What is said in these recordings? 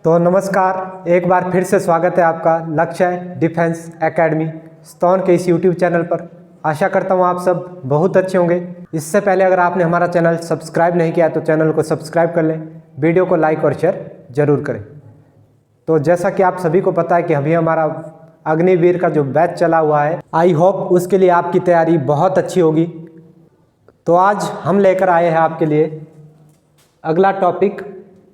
तो नमस्कार, एक बार फिर से स्वागत है आपका लक्ष्य डिफेंस एकेडमी स्तौन के इस यूट्यूब चैनल पर। आशा करता हूँ आप सब बहुत अच्छे होंगे। इससे पहले अगर आपने हमारा चैनल सब्सक्राइब नहीं किया तो चैनल को सब्सक्राइब कर लें, वीडियो को लाइक और शेयर जरूर करें। तो जैसा कि आप सभी को पता है कि अभी हमारा अग्निवीर का जो बैच चला हुआ है, आई होप उसके लिए आपकी तैयारी बहुत अच्छी होगी। तो आज हम लेकर आए हैं आपके लिए अगला टॉपिक,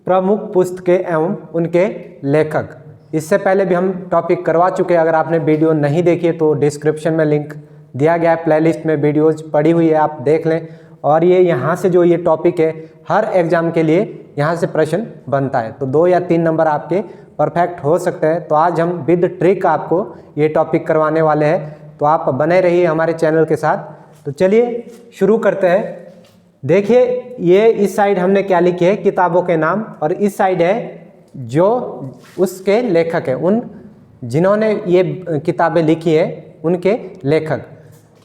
प्रमुख पुस्तकें एवं उनके लेखक। इससे पहले भी हम टॉपिक करवा चुके हैं। अगर आपने वीडियो नहीं देखी है तो डिस्क्रिप्शन में लिंक दिया गया है, प्लेलिस्ट में वीडियोज पड़ी हुई है, आप देख लें। और ये यहाँ से जो ये टॉपिक है, हर एग्जाम के लिए यहाँ से प्रश्न बनता है, तो 2 या 3 नंबर आपके परफेक्ट हो सकते हैं। तो आज हम विद ट्रिक आपको ये टॉपिक करवाने वाले हैं, तो आप बने रहिए हमारे चैनल के साथ। तो चलिए शुरू करते हैं। देखिए, ये इस साइड हमने क्या लिखी है, किताबों के नाम, और इस साइड है जो उसके लेखक हैं, उन जिन्होंने ये किताबें लिखी है उनके लेखक।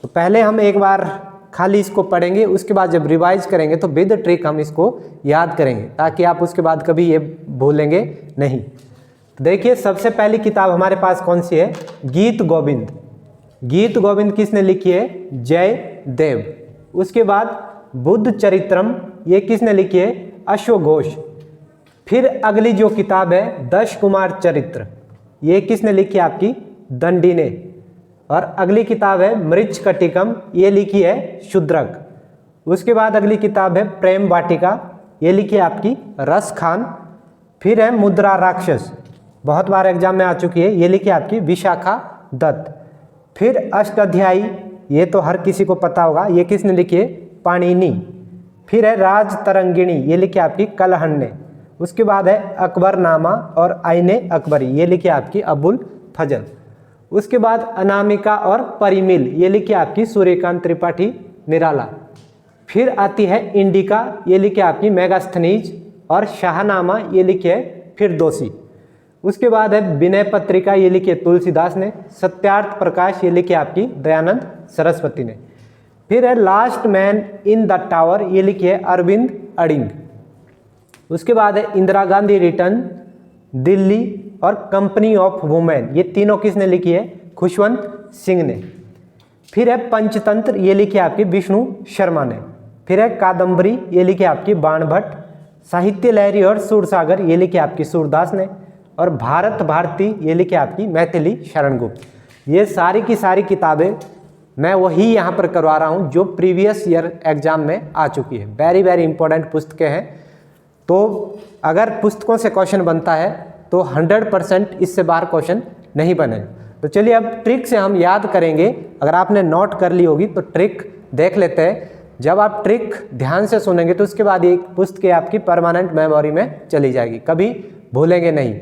तो पहले हम एक बार खाली इसको पढ़ेंगे, उसके बाद जब रिवाइज करेंगे तो विद ट्रिक हम इसको याद करेंगे, ताकि आप उसके बाद कभी ये भूलेंगे नहीं। तो देखिए, सबसे पहली किताब हमारे पास कौन सी है, गीत गोविंद। गीत गोविंद किसने लिखी है, जयदेव। उसके बाद बुद्ध चरित्रम, ये किसने लिखी है, अश्वघोष। फिर अगली जो किताब है दश कुमार चरित्र, ये किसने लिखी है, आपकी दंडी ने। और अगली किताब है मृच्छकटिकम, ये लिखी है शूद्रक। उसके बाद अगली किताब है प्रेम वाटिका, ये लिखी है आपकी रस खान। फिर है मुद्रा राक्षस, बहुत बार एग्जाम में आ चुकी है, ये लिखी है आपकी विशाखा दत्त। फिर अष्टाध्यायी, ये तो हर किसी को पता होगा, ये किसने लिखी है, पाणिनि। फिर है राज तरंगिणी, ये लिखी आपकी कलहन ने। उसके बाद है अकबरनामा और आईने अकबरी, ये लिखी आपकी अबुल फजल। उसके बाद अनामिका और परिमिल, ये लिखी आपकी सूर्यकांत त्रिपाठी निराला। फिर आती है इंडिका, ये लिखी आपकी मेगास्थनीज। और शाहनामा, ये लिखी है फिरदौसी। उसके बाद है विनय पत्रिका, ये लिखी है तुलसीदास ने। सत्यार्थ प्रकाश, ये लिखी आपकी दयानंद सरस्वती ने। फिर है last man in the tower, ये लिखी है अरविंद अडिंग। उसके बाद है इंदिरा गांधी रिटर्न, दिल्ली और कंपनी ऑफ वुमेन, ये तीनों किसने लिखी है, खुशवंत सिंह ने। फिर है पंचतंत्र, ये लिखी है आपकी विष्णु शर्मा ने। फिर है कादम्बरी, ये लिखी है आपकी बाणभट्ट। साहित्य लहरी और सूरसागर, ये लिखी आपकी सूरदास ने। और भारत भारती, ये लिखी आपकी मैथिली शरण गुप्त। ये सारी की सारी किताबें मैं वही यहाँ पर करवा रहा हूँ जो प्रीवियस ईयर एग्जाम में आ चुकी है। वेरी वेरी इंपॉर्टेंट पुस्तकें हैं। तो अगर पुस्तकों से क्वेश्चन बनता है तो 100% इससे बाहर क्वेश्चन नहीं बने। तो चलिए अब ट्रिक से हम याद करेंगे। अगर आपने नोट कर ली होगी तो ट्रिक देख लेते हैं। जब आप ट्रिक ध्यान से सुनेंगे तो उसके बाद ये पुस्तकें आपकी परमानेंट मेमोरी में चली जाएगी, कभी भूलेंगे नहीं।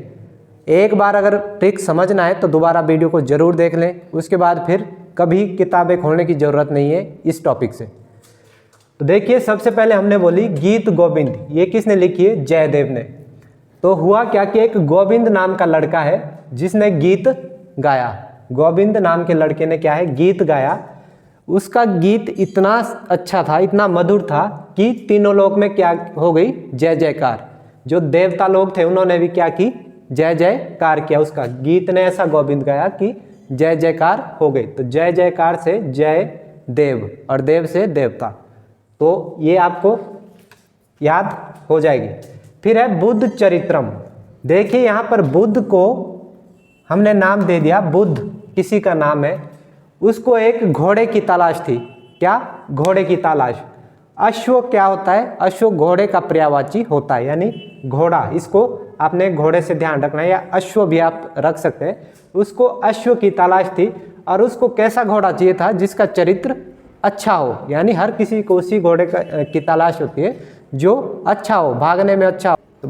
एक बार अगर ट्रिक समझना है तो दोबारा वीडियो को जरूर देख लें, उसके बाद फिर कभी किताबें खोलने की ज़रूरत नहीं है इस टॉपिक से। तो देखिए, सबसे पहले हमने बोली गीत गोविंद, ये किसने लिखी है, जयदेव ने। तो हुआ क्या कि एक गोविंद नाम का लड़का है जिसने गीत गाया। गोविंद नाम के लड़के ने क्या है, गीत गाया। उसका गीत इतना अच्छा था, इतना मधुर था कि तीनों लोक में क्या हो गई, जय जयकार। जो देवता लोग थे उन्होंने भी क्या की, जय जयकार किया। उसका गीत ने ऐसा गोविंद गाया कि जय जयकार हो गई। तो जय जयकार से जय देव और देव से देवता, तो ये आपको याद हो जाएगी। फिर है बुद्ध चरित्रम। देखिए, यहाँ पर बुद्ध को हमने नाम दे दिया, बुद्ध किसी का नाम है। उसको एक घोड़े की तलाश थी। क्या, घोड़े की तलाश। अश्व क्या होता है, अश्व घोड़े का पर्यायवाची होता है, यानी घोड़ा। इसको आपने घोड़े से ध्यान रखना है, या अश्व भी आप रख सकते हैं। उसको अश्व की तलाश थी, और उसको कैसा घोड़ा चाहिए था, जिसका चरित्र अच्छा हो। यानी हर किसी को उसी घोड़े की तलाश होती है जो अच्छा हो, भागने में अच्छा हो। तो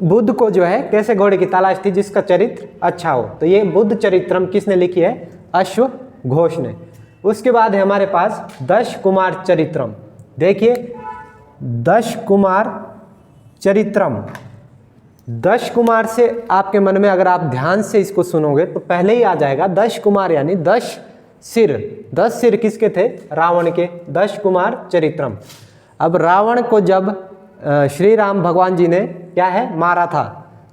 बुद्ध को जो है कैसे घोड़े की तलाश थी, जिसका चरित्र अच्छा हो। तो ये बुद्ध चरित्रम किसने लिखी है, अश्वघोष ने। उसके बाद है हमारे पास दश कुमार चरित्रम। देखिए, दश कुमार चरित्रम, दश कुमार से आपके मन में अगर आप ध्यान से इसको सुनोगे तो पहले ही आ जाएगा दश कुमार, यानी 10 सिर। 10 सिर किसके थे, रावण के। दश कुमार चरित्रम। अब रावण को जब श्री राम भगवान जी ने क्या है, मारा था,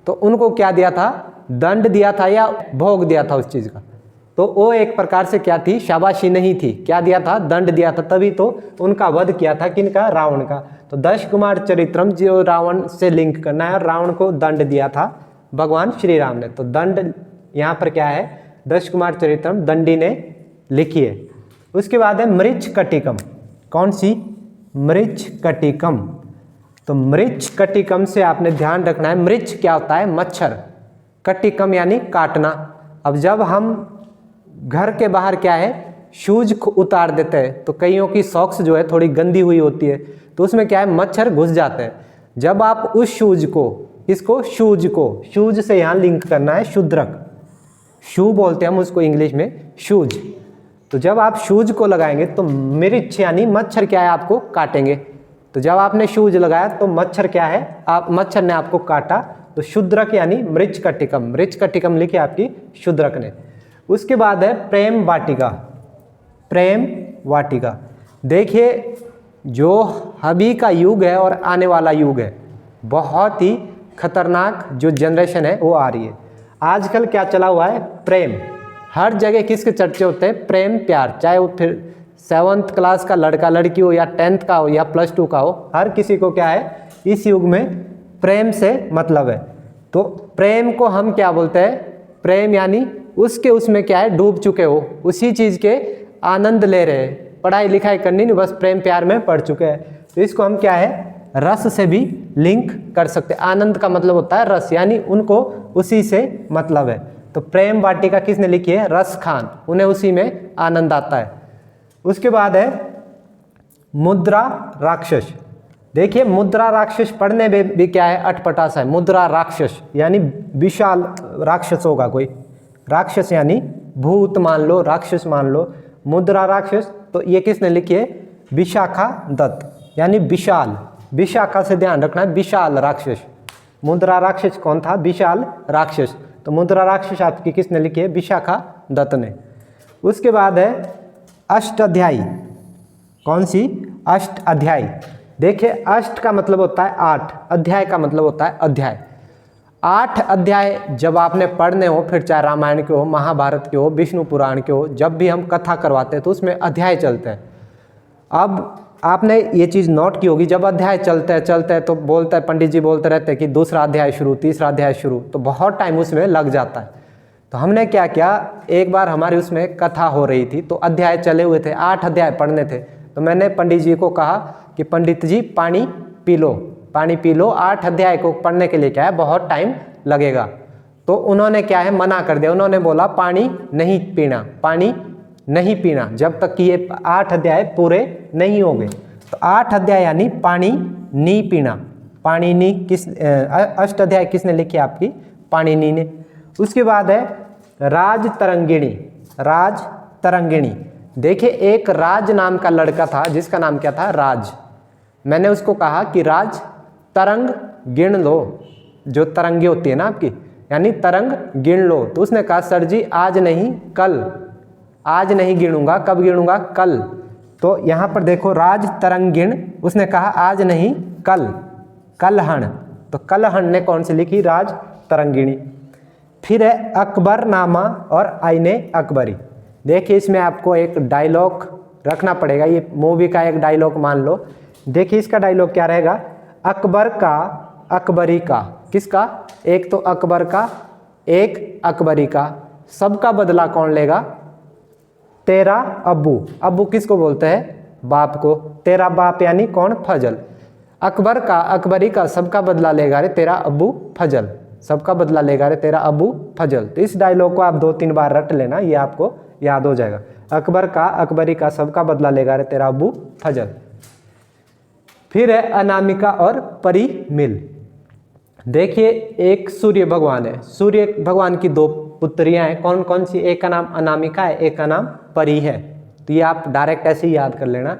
तो उनको क्या दिया था, दंड दिया था या भोग दिया था उस चीज़ का। तो वो एक प्रकार से क्या थी, शाबाशी नहीं थी, क्या दिया था, दंड दिया था, तभी तो उनका वध किया था, किनका, रावण का। तो दश कुमार चरित्रम जो रावण से लिंक करना है, रावण को दंड दिया था भगवान श्री राम ने। तो दंड यहाँ पर क्या है, दश कुमार चरित्रम दंडी ने लिखी है। उसके बाद है मृच कटिकम। कौन सी, मृच कटिकम। तो मृच कटिकम से आपने ध्यान रखना है, मृच क्या होता है, मच्छर, कटिकम यानी काटना। अब जब हम घर के बाहर क्या है, शूज उतार देते हैं तो कईयों की सॉक्स जो है थोड़ी गंदी हुई होती है, तो उसमें क्या है, मच्छर घुस जाते हैं। जब आप उस शूज को, इसको शूज को, शूज से यहाँ लिंक करना है, शूद्रक, शू बोलते हैं हम उसको इंग्लिश में, शूज। तो जब आप शूज को लगाएंगे तो मृछ यानी मच्छर क्या है, आपको काटेंगे। तो जब आपने शूज लगाया तो मच्छर क्या है, आप, मच्छर ने आपको काटा, तो शूद्रक यानी मृच कटिकम, मृच कटिकम लिखी आपकी शूद्रक ने। उसके बाद है प्रेम वाटिका। प्रेम वाटिका, देखिए जो अभी का युग है और आने वाला युग है, बहुत ही खतरनाक जो जनरेशन है वो आ रही है। आजकल क्या चला हुआ है, प्रेम। हर जगह किसके चर्चे होते हैं, प्रेम प्यार, चाहे वो फिर 7th क्लास का लड़का लड़की हो या 10th का हो या +2 का हो, हर किसी को क्या है इस युग में प्रेम से मतलब है। तो प्रेम को हम क्या बोलते हैं, प्रेम यानी उसके उसमें क्या है, डूब चुके हो, उसी चीज़ के आनंद ले रहे हैं, पढ़ाई लिखाई करनी नहीं, बस प्रेम प्यार में पड़ चुके हैं। तो इसको हम क्या है, रस से भी लिंक कर सकते हैं। आनंद का मतलब होता है रस, यानी उनको उसी से मतलब है। तो प्रेम वाटिका किसने लिखी है, रस खान, उन्हें उसी में आनंद आता है। उसके बाद है मुद्रा राक्षस। देखिए मुद्रा राक्षस पढ़ने में भी क्या है, अटपटा सा है। मुद्रा राक्षस यानी विशाल राक्षस होगा कोई, राक्षस यानी भूत मान लो, राक्षस मान लो, मुद्रा राक्षस। तो ये किसने लिखी है, विशाखा दत्त, यानी विशाल, विशाखा से ध्यान रखना है, विशाल राक्षस। मुद्रा राक्षस कौन था, विशाल राक्षस। तो मुद्रा राक्षस आपकी किसने लिखी है, विशाखा दत्त ने। उसके बाद है अष्टाध्यायी। कौन सी, अष्ट अध्यायी। देखिए अष्ट का मतलब होता है 8, अध्याय का मतलब होता है अध्याय। 8 अध्याय जब आपने पढ़ने हो, फिर चाहे रामायण के हो, महाभारत के हो, विष्णु पुराण के हो, जब भी हम कथा करवाते हैं तो उसमें अध्याय चलते हैं। अब आपने ये चीज़ नोट की होगी, जब अध्याय चलते हैं तो बोलते हैं, पंडित जी बोलते रहते हैं कि दूसरा अध्याय शुरू, तीसरा अध्याय शुरू, तो बहुत टाइम उसमें लग जाता है। तो हमने क्या किया, एक बार हमारी उसमें कथा हो रही थी तो अध्याय चले हुए थे, 8 अध्याय पढ़ने थे। तो मैंने पंडित जी को कहा कि पंडित जी पानी पी लो, पानी पी लो, 8 अध्याय को पढ़ने के लिए क्या है बहुत टाइम लगेगा। तो उन्होंने क्या है मना कर दिया, उन्होंने बोला पानी नहीं पीना, पानी नहीं पीना जब तक कि ये 8 अध्याय पूरे नहीं होंगे। तो 8 अध्याय यानी पानी नहीं पीना, पानी नहीं किस अष्ट अध्याय किसने लिखी आपकी, पाणिनि ने। उसके बाद है राज तरंगिणी। राज तरंगिणी, देखिए एक राज नाम का लड़का था जिसका नाम क्या था, राज। मैंने उसको कहा कि राज तरंग गिन लो, जो तरंगे होती है ना आपकी, यानी तरंग गिन लो। तो उसने कहा सर जी आज नहीं कल, आज नहीं गिनूंगा, कब गिनूंगा, कल। तो यहाँ पर देखो राज तरंग गिन, उसने कहा आज नहीं कल, कलहण। तो कलहण ने कौन सी लिखी, राज तरंगिणी। फिर है अकबरनामा और आईने अकबरी। देखिए इसमें आपको एक डायलॉग रखना पड़ेगा, ये मूवी का एक डायलॉग मान लो। देखिए इसका डायलॉग क्या रहेगा, अकबर का अकबरी का, किसका, एक तो अकबर का एक अकबरी का, सबका बदला कौन लेगा, तेरा अब्बू। अब्बू किसको बोलते हैं, बाप को। तेरा बाप यानी कौन, फजल। अकबर का अकबरी का सबका बदला लेगा रे तेरा अब्बू फजल, सबका बदला लेगा रे तेरा अब्बू फजल। तो इस डायलॉग को आप 2-3 बार रट लेना, ये आपको याद हो जाएगा। अकबर का अकबरी का सबका बदला लेगा रे तेरा अब्बू फजल। फिर है अनामिका और परिमिल। देखिए एक सूर्य भगवान है, सूर्य भगवान की 2 पुत्रियां हैं, कौन कौन सी, एक का नाम अनामिका है, एक का नाम परी है। तो ये आप डायरेक्ट ऐसे ही याद कर लेना।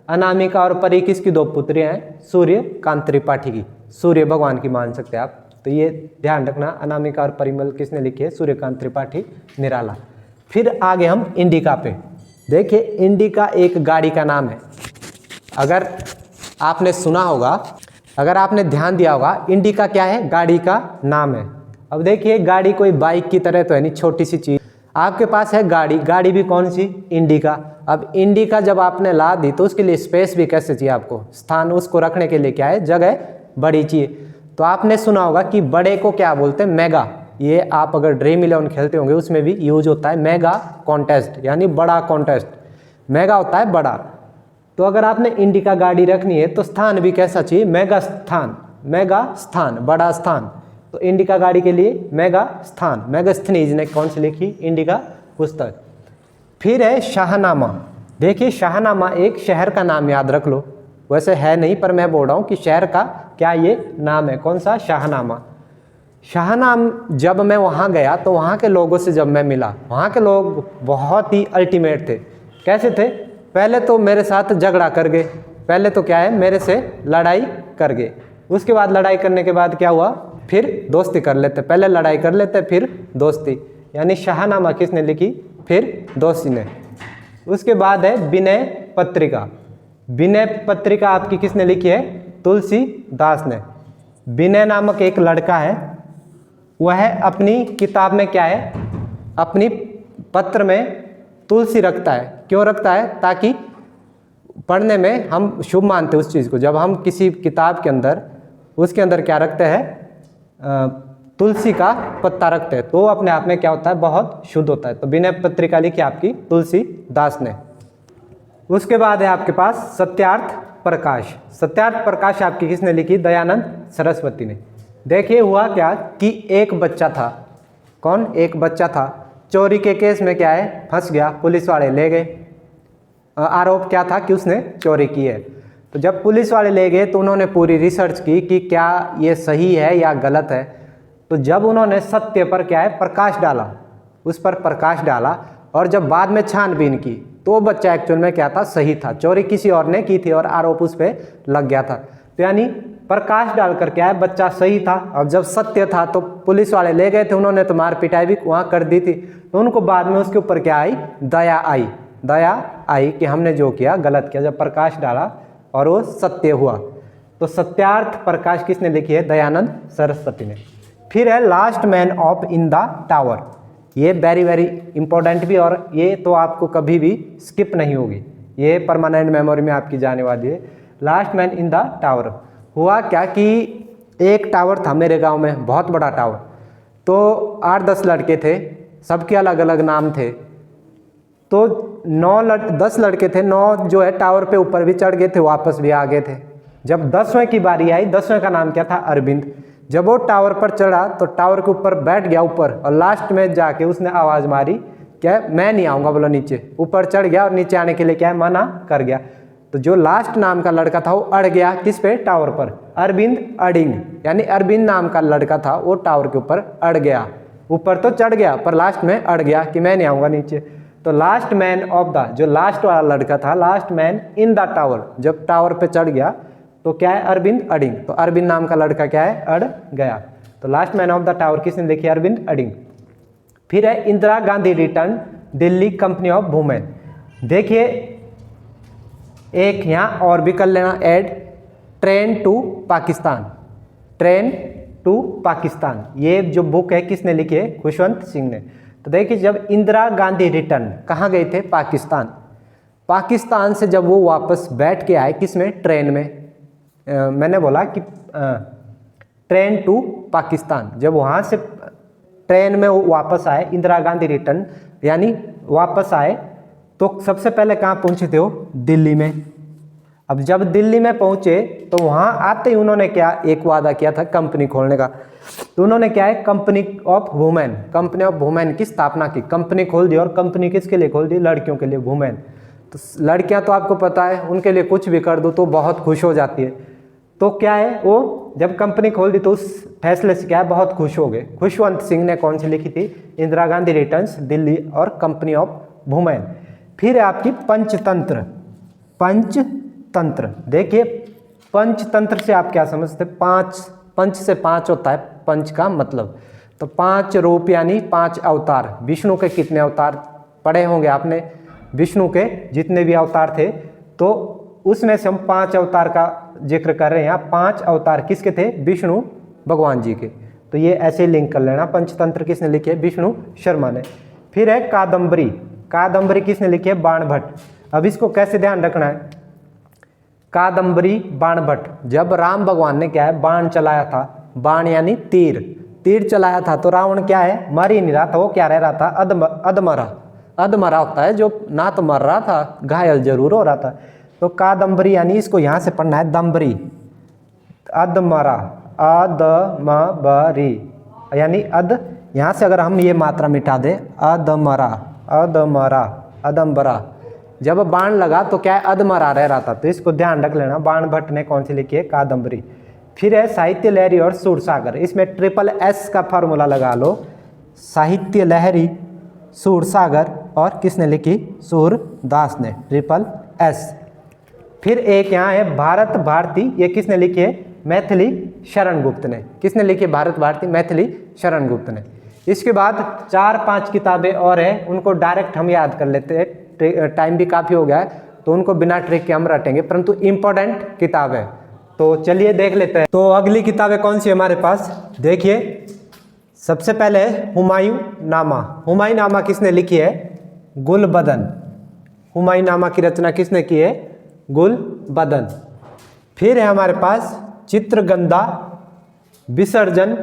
अनामिका और परी किसकी 2 पुत्रियां हैं, सूर्यकांत त्रिपाठी की, सूर्य भगवान की मान सकते हैं आप। तो ये ध्यान रखना, अनामिका और परिमल किसने लिखी है, सूर्यकांत त्रिपाठी निराला। फिर आगे हम इंडिका पे। देखिए इंडिका एक गाड़ी का नाम है, अगर आपने सुना होगा, अगर आपने ध्यान दिया होगा, इंडिका क्या है, गाड़ी का नाम है। अब देखिए गाड़ी कोई बाइक की तरह तो है नहीं, छोटी सी चीज़। आपके पास है गाड़ी, गाड़ी भी कौन सी, इंडिका। अब इंडिका जब आपने ला दी तो उसके लिए स्पेस भी कैसे चाहिए आपको, स्थान उसको रखने के लिए क्या है, जगह बड़ी चाहिए। तो आपने सुना होगा कि बड़े को क्या बोलते हैं, मेगा। ये आप अगर ड्रीम 11 खेलते होंगे उसमें भी यूज होता है मेगा कॉन्टेस्ट, यानी बड़ा कॉन्टेस्ट। मेगा होता है बड़ा। तो अगर आपने इंडिका गाड़ी रखनी है तो स्थान भी कैसा चाहिए, मेगा स्थान। मेगा स्थान, बड़ा स्थान। तो इंडिका गाड़ी के लिए मेगा स्थान, मेगास्थनीज ने कौन सी लिखी, इंडिका पुस्तक। फिर है शाहनामा। देखिए शाहनामा एक शहर का नाम याद रख लो, वैसे है नहीं पर मैं बोल रहा हूँ कि शहर का क्या ये नाम है, कौन सा, शाहनामा। शाहनाम जब मैं वहाँ गया तो वहाँ के लोगों से जब मैं मिला, वहाँ के लोग बहुत ही अल्टीमेट थे। कैसे थे, पहले तो मेरे साथ झगड़ा कर गए, पहले तो क्या है मेरे से लड़ाई कर गए, उसके बाद लड़ाई करने के बाद क्या हुआ, फिर दोस्ती कर लेते। पहले लड़ाई कर लेते फिर दोस्ती, यानी शाहनामा किसने लिखी, फिर दोस्ती ने। उसके बाद है विनय पत्रिका। विनय पत्रिका आपकी किसने लिखी है, तुलसीदास ने। विनय नामक एक लड़का है, वह अपनी किताब में क्या है, अपनी पत्र में तुलसी रखता है। क्यों रखता है, ताकि पढ़ने में हम शुभ मानते उस चीज़ को। जब हम किसी किताब के अंदर उसके अंदर क्या रखते हैं, तुलसी का पत्ता रखते हैं, तो अपने आप में क्या होता है, बहुत शुद्ध होता है। तो विनय पत्रिका लिखी आपकी तुलसीदास ने। उसके बाद है आपके पास सत्यार्थ प्रकाश। सत्यार्थ प्रकाश आपकी किसने लिखी, दयानंद सरस्वती ने। देखिए हुआ क्या कि एक बच्चा था, कौन, एक बच्चा था, चोरी के केस में क्या है, फंस गया, पुलिस वाले ले गए। आरोप क्या था कि उसने चोरी की है। तो जब पुलिस वाले ले गए तो उन्होंने पूरी रिसर्च की कि क्या ये सही है या गलत है। तो जब उन्होंने सत्य पर क्या है, प्रकाश डाला, उस पर प्रकाश डाला, और जब बाद में छानबीन की तो वो बच्चा एक्चुअल में क्या था, सही था, चोरी किसी और ने की थी और आरोप उस पर लग गया था। तो यानी प्रकाश डालकर क्या है, बच्चा सही था। अब जब सत्य था तो पुलिस वाले ले गए थे, उन्होंने तो मार पिटाई भी वहाँ कर दी थी, तो उनको बाद में उसके ऊपर क्या आई, दया आई। दया आई कि हमने जो किया गलत किया, जब प्रकाश डाला और वो सत्य हुआ। तो सत्यार्थ प्रकाश किसने लिखी है, दयानंद सरस्वती ने। फिर है last man of in the tower. ये वेरी वेरी इंपॉर्टेंट भी, और ये तो आपको कभी भी स्किप नहीं होगी, ये परमानेंट मेमोरी में आपकी जाने वाली है। Last man in the tower. हुआ क्या कि एक टावर था मेरे गांव में, बहुत बड़ा टावर। तो 8-10 लड़के थे, सबके अलग अलग नाम थे। तो 10 लड़के थे, 9 जो है टावर पे ऊपर भी चढ़ गए थे, वापस भी आ गए थे। जब 10वें की बारी आई, 10वें का नाम क्या था, अरविंद। जब वो टावर पर चढ़ा तो टावर के ऊपर बैठ गया ऊपर, और लास्ट में जाके उसने आवाज़ मारी, क्या, मैं नहीं आऊँगा, बोला नीचे। ऊपर चढ़ गया और नीचे आने के लिए क्या है, मना कर गया। तो जो लास्ट नाम का लड़का था वो अड़ गया, किस पे, टावर पर, अरविंद अडिंग। यानी अरविंद नाम का लड़का था वो टावर के ऊपर अड़ गया, ऊपर तो चढ़ गया पर लास्ट में अड़ गया कि मैं नहीं आऊँगा नीचे। तो लास्ट मैन ऑफ द, जो लास्ट वाला लड़का था, last man in the tower, जब टावर पे चढ़ गया तो क्या है, अरविंद अडिंग। तो अरविंद नाम का लड़का क्या है, अड़ गया। तो last man of the tower किसने लिखी, अरविंद अडिंग। फिर है Indira Gandhi return Delhi company of women. देखिए एक यहाँ और भी कर लेना add, train to Pakistan. Train to Pakistan, ये जो बुक है किसने लिखी है, खुशवंत सिंह ने। तो देखिए जब इंदिरा गांधी रिटर्न कहाँ गए थे, पाकिस्तान। पाकिस्तान से जब वो वापस बैठ के आए, किसमें, ट्रेन में। मैंने बोला कि ट्रेन टू पाकिस्तान, जब वहाँ से ट्रेन में वो वापस आए, इंदिरा गांधी रिटर्न यानी वापस आए, तो सबसे पहले कहाँ पहुँचे थे वो, दिल्ली में। अब जब दिल्ली में पहुँचे तो वहाँ आते ही उन्होंने क्या, एक वादा किया था कंपनी खोलने का। तो उन्होंने क्या है, company of women, company of women की स्थापना की, कंपनी खोल दी। और कंपनी किसके लिए खोल दी, लड़कियों के लिए, वुमेन। तो लड़कियां तो आपको पता है उनके लिए कुछ भी कर दो तो बहुत खुश हो जाती है। तो क्या है, वो जब कंपनी खोल दी तो उस फैसले से क्या है, बहुत खुश हो गए। खुशवंत सिंह ने कौन सी लिखी थी, इंदिरा गांधी रिटर्न्स दिल्ली और कंपनी ऑफ वुमेन। फिर है आपकी पंचतंत्र। पंचतंत्र, देखिए पंचतंत्र से आप क्या समझते, पंच से 5 होता है, पंच का मतलब। तो 5 रूप यानी 5 अवतार। विष्णु के कितने अवतार पढ़े होंगे आपने, विष्णु के जितने भी अवतार थे, तो उसमें से हम 5 अवतार का जिक्र कर रहे हैं यहाँ। 5 अवतार किसके थे, विष्णु भगवान जी के। तो ये ऐसे ही लिंक कर लेना। पंचतंत्र किसने लिखी है? विष्णु शर्मा ने। फिर है कादम्बरी। कादम्बरी किसने लिखी है? बाणभट्ट। अब इसको कैसे ध्यान रखना है? कादम्बरी बाणभट्ट। जब राम भगवान ने क्या है? बाण चलाया था। बाण यानी तीर, तीर चलाया था तो रावण क्या है? मर ही नहीं रहा था, वो क्या रह रहा था? अधमरा। अधमरा होता है जो ना तो मर रहा था, घायल जरूर हो रहा था। तो कादम्बरी यानी इसको यहां से पढ़ना है दम्बरी। अधमरा, अधमबरी यानी अध, यहां से अगर हम ये मात्रा मिटा दें, अधमरा, अधमरा, अदम्बरा। जब बाण लगा तो क्या है? अधमरा रह रहा था, तो इसको ध्यान रख लेना। बाणभट्ट ने कौन सी लिखी है? कादम्बरी। फिर है साहित्य लहरी और सूरसागर। इसमें SSS का फॉर्मूला लगा लो। साहित्य लहरी, सूरसागर और किसने लिखी? सूरदास ने, SSS। फिर एक यहाँ है भारत भारती, ये किसने लिखी है? मैथिली शरण गुप्त ने। किसने लिखी है? भारत भारती, मैथिली शरण गुप्त ने। इसके बाद 4-5 किताबें और हैं, उनको डायरेक्ट हम याद कर लेते हैं, टाइम भी काफ़ी हो गया है तो उनको बिना ट्रिक के हम रटेंगे, परंतु इंपॉर्टेंट किताब है। तो चलिए देख लेते हैं। तो अगली किताबें कौन सी है हमारे पास? देखिए, सबसे पहले है हुमायूं नामा। हुमायूं नामा किसने लिखी है? गुलबदन। हुमायूं नामा की रचना किसने की है? गुलबदन। फिर है हमारे पास चित्रगंधा, विसर्जन,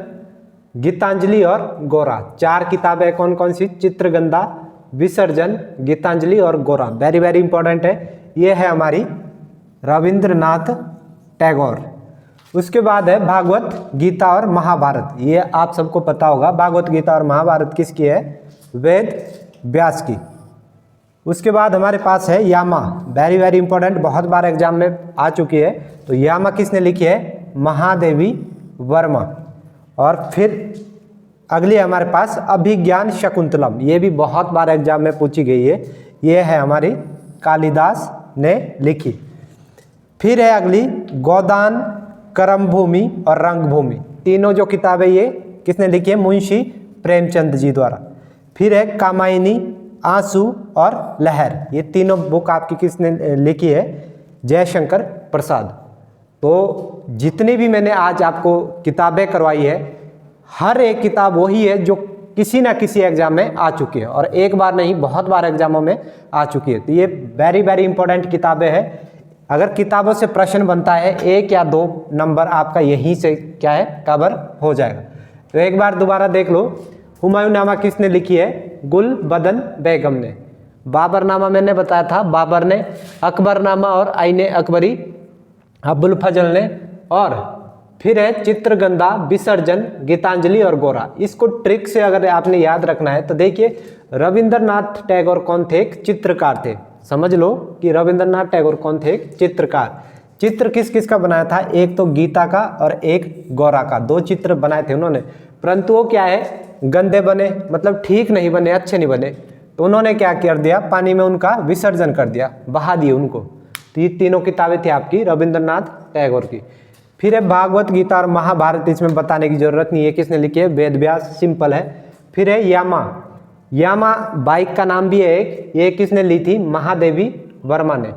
गीतांजलि और गोरा। 4 किताबें कौन कौन सी? चित्रगंधा, विसर्जन, गीतांजलि और गोरा। वेरी वेरी इंपॉर्टेंट है। ये है हमारी रविंद्रनाथ टैगोर। उसके बाद है भागवत गीता और महाभारत। ये आप सबको पता होगा, भागवत गीता और महाभारत किसकी है? वेद व्यास की। उसके बाद हमारे पास है यामा। वेरी वेरी इंपॉर्टेंट, बहुत बार एग्जाम में आ चुकी है। तो यामा किसने लिखी है? महादेवी वर्मा। और फिर अगली हमारे पास अभिज्ञान शकुंतलम। ये भी बहुत बार एग्जाम में पूछी गई है। ये है हमारी कालिदास ने लिखी। फिर है अगली गोदान, करमभूमि और रंगभूमि। तीनों जो किताबें ये किसने लिखी है? मुंशी प्रेमचंद जी द्वारा। फिर है कामायनी, आंसू और लहर। ये तीनों बुक आपकी किसने लिखी है? जयशंकर प्रसाद। तो जितनी भी मैंने आज आपको किताबें करवाई है, हर एक किताब वही है जो किसी ना किसी एग्जाम में आ चुकी है, और एक बार नहीं बहुत बार एग्जामों में आ चुकी है। तो ये वेरी वेरी इंपॉर्टेंट किताबें हैं। अगर किताबों से प्रश्न बनता है 1 या 2 नंबर आपका यहीं से क्या है? कवर हो जाएगा। तो एक बार दोबारा देख लो। हुमायूं नामा किसने लिखी है? गुलबदन बेगम ने। बाबर नामा मैंने बताया था, बाबर ने। अकबर नामा और आईने अकबरी अबुल फजल ने। और फिर है चित्रगंधा, विसर्जन, गीतांजलि और गोरा। इसको ट्रिक से अगर आपने याद रखना है तो देखिए, रविंद्रनाथ टैगोर कौन थे? एक चित्रकार थे। समझ लो कि रविंद्रनाथ टैगोर कौन थे? एक चित्रकार। चित्र किस किस का बनाया था? एक तो गीता का और एक गोरा का। 2 चित्र बनाए थे उन्होंने, परंतु वो क्या है? गंदे बने, मतलब ठीक नहीं बने, अच्छे नहीं बने। तो उन्होंने क्या कर दिया? पानी में उनका विसर्जन कर दिया, बहा दिए उनको। तो ये तीनों किताबें थी आपकी रविंद्रनाथ टैगोर की। फिर है भागवत गीता और महाभारत, इसमें बताने की जरूरत नहीं है किसने लिखी है? वेद व्यास, सिंपल है। फिर है यामा। यामा बाइक का नाम भी है एक, ये किसने ली थी? महादेवी वर्मा ने।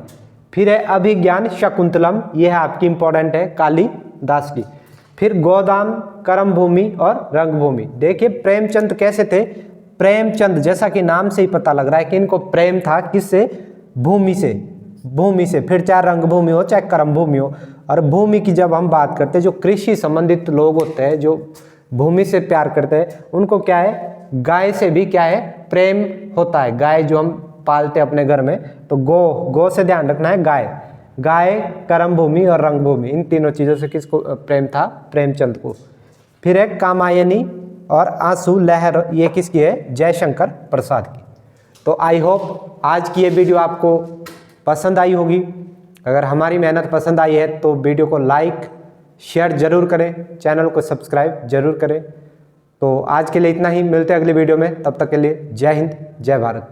फिर है अभिज्ञान शकुंतलम, ये है आपकी इंपॉर्टेंट है, कालिदास की। फिर गोदान, करमभूमि और रंगभूमि। देखिए प्रेमचंद कैसे थे? प्रेमचंद जैसा कि नाम से ही पता लग रहा है कि इनको प्रेम था किससे? भूमि से। भूमि से, फिर चाहे रंगभूमि हो चाहे करमभूमि हो। और भूमि की जब हम बात करते हैं, जो कृषि संबंधित लोग होते हैं, जो भूमि से प्यार करते हैं, उनको क्या है? गाय से भी क्या है? प्रेम होता है। गाय जो हम पालते हैं अपने घर में, तो गो से ध्यान रखना है, गाय। गाय, करमभूमि और रंगभूमि, इन तीनों चीज़ों से किसको प्रेम था? प्रेमचंद को। फिर है कामायनी और आंसू लहर, ये किसकी है? जयशंकर प्रसाद की। तो आई होप आज की ये वीडियो आपको पसंद आई होगी। अगर हमारी मेहनत पसंद आई है तो वीडियो को लाइक शेयर जरूर करें, चैनल को सब्सक्राइब जरूर करें। तो आज के लिए इतना ही, मिलते हैं अगली वीडियो में। तब तक के लिए जय हिंद, जय भारत।